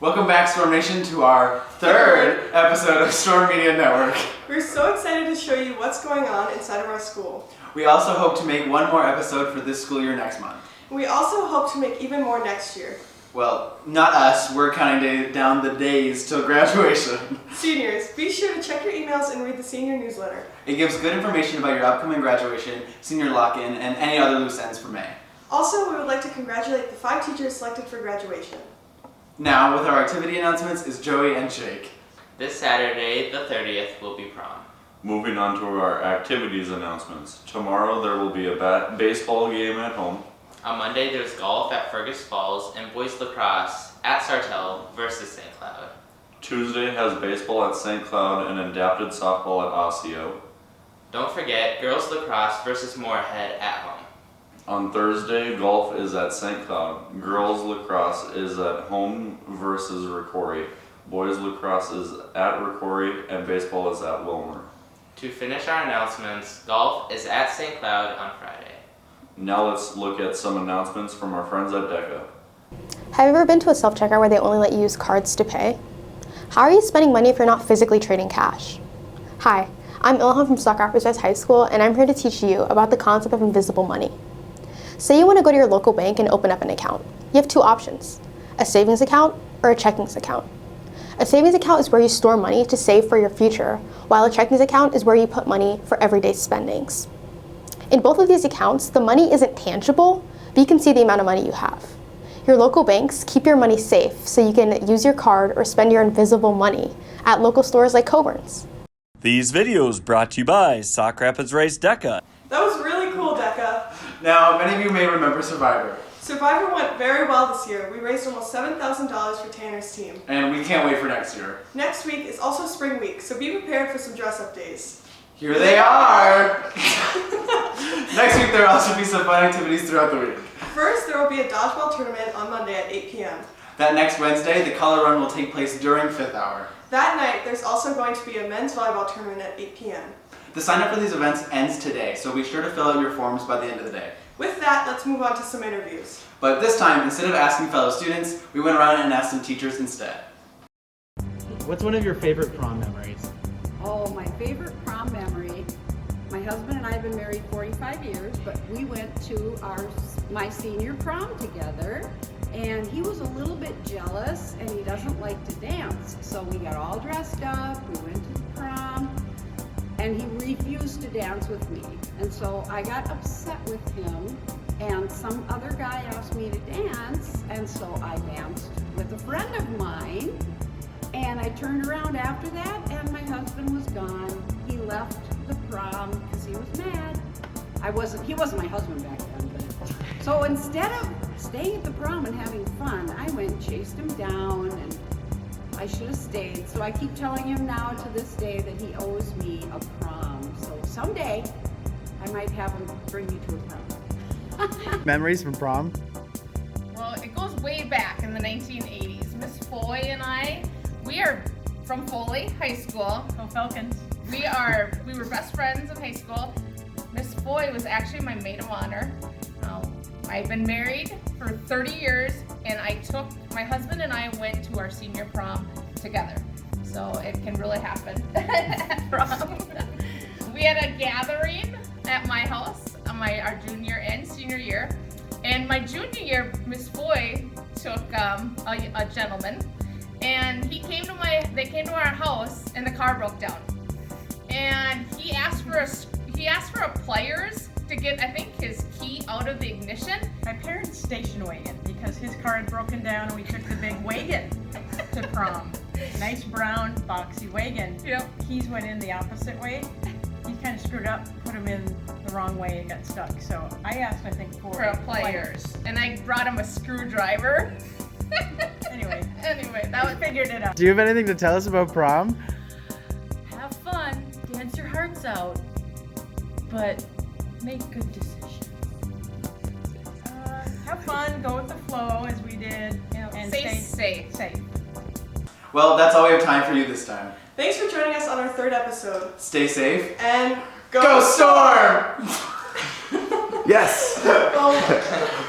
Welcome back, Storm Nation, to our third episode of Storm Media Network. We're so excited to show you what's going on inside of our school. We also hope to make one more episode for this school year next month. We also hope to make even more next year. Well, not us. We're counting down the days till graduation. Seniors, be sure to check your emails and read the senior newsletter. It gives good information about your upcoming graduation, senior lock-in, and any other loose ends for May. Also, we would like to congratulate the 5 teachers selected for graduation. Now, with our activity announcements, is Joey and Jake. This Saturday, the 30th, will be prom. Moving on to our activities announcements. Tomorrow there will be a baseball game at home. On Monday, there's golf at Fergus Falls and boys lacrosse at Sartell versus St. Cloud. Tuesday has baseball at St. Cloud and adapted softball at Osseo. Don't forget girls lacrosse versus Moorhead at home. On Thursday, golf is at St. Cloud. Girls lacrosse is at home versus Ricori. Boys lacrosse is at Ricori and baseball is at Wilmer. To finish our announcements, golf is at St. Cloud on Friday. Now let's look at some announcements from our friends at DECA. Have you ever been to a self-checkout where they only let you use cards to pay? How are you spending money if you're not physically trading cash? Hi, I'm Ilham from Sauk Rapids High School, and I'm here to teach you about the concept of invisible money. Say you want to go to your local bank and open up an account. You have 2 options, a savings account or a checkings account. A savings account is where you store money to save for your future, while a checkings account is where you put money for everyday spendings. In both of these accounts, the money isn't tangible, but you can see the amount of money you have. Your local banks keep your money safe so you can use your card or spend your invisible money at local stores like Coburn's. These videos brought to you by Sauk Rapids Rice DECA. That was really cool, Decca. Now, many of you may remember Survivor. Survivor went very well this year. We raised almost $7,000 for Tanner's team. And we can't wait for next year. Next week is also spring week, so be prepared for some dress-up days. Here they are! Next week there will also be some fun activities throughout the week. First, there will be a dodgeball tournament on Monday at 8 p.m. That next Wednesday, the color run will take place during 5th hour. That night, there's also going to be a men's volleyball tournament at 8 p.m. The sign up for these events ends today, so be sure to fill out your forms by the end of the day. With that, let's move on to some interviews. But this time, instead of asking fellow students, we went around and asked some teachers instead. What's one of your favorite prom memories? Oh, my favorite prom memory. My husband and I have been married 45 years, but we went to my senior prom together, and he was a little bit jealous, and he doesn't like to dance. So we got all dressed up, we went to the prom, and he refused to dance with me. And so I got upset with him, and some other guy asked me to dance, and so I danced with a friend of mine. And I turned around after that, and my husband was gone. He left the prom because he was mad. He wasn't my husband back then. But. So instead of staying at the prom and having fun, I went and chased him down, and I should have stayed. So I keep telling him now to this day that he owes me a prom. So someday, I might have him bring me to a prom. Memories from prom? Well, it goes way back in the 1980s. Miss Foy and I, we are from Foley High School. Go Falcons. We were best friends in high school. Miss Foy was actually my maid of honor. I've been married for 30 years, and my husband and I went to our senior prom together. So it can really happen at prom. We had a gathering at my house on our junior and senior year. And my junior year, Miss Foy took a gentleman, and they came to our house, and the car broke down. And he asked for a pliers to get, I think, his key out of the ignition. My parents' station wagon, because his car had broken down, and we took the big wagon to prom. Nice brown boxy wagon. Yep. Keys went in the opposite way. He kind of screwed up, put them in the wrong way, and got stuck. So I asked, I think, for a pliers. And I brought him a screwdriver. Anyway, that was figured it out. Do you have anything to tell us about prom? Have fun, dance your hearts out, but make good decisions. Have fun, go with the flow as we did, and stay safe. Well, that's all we have time for you this time. Thanks for joining us on our 3rd episode. Stay safe. And Go Storm! Yes! Oh.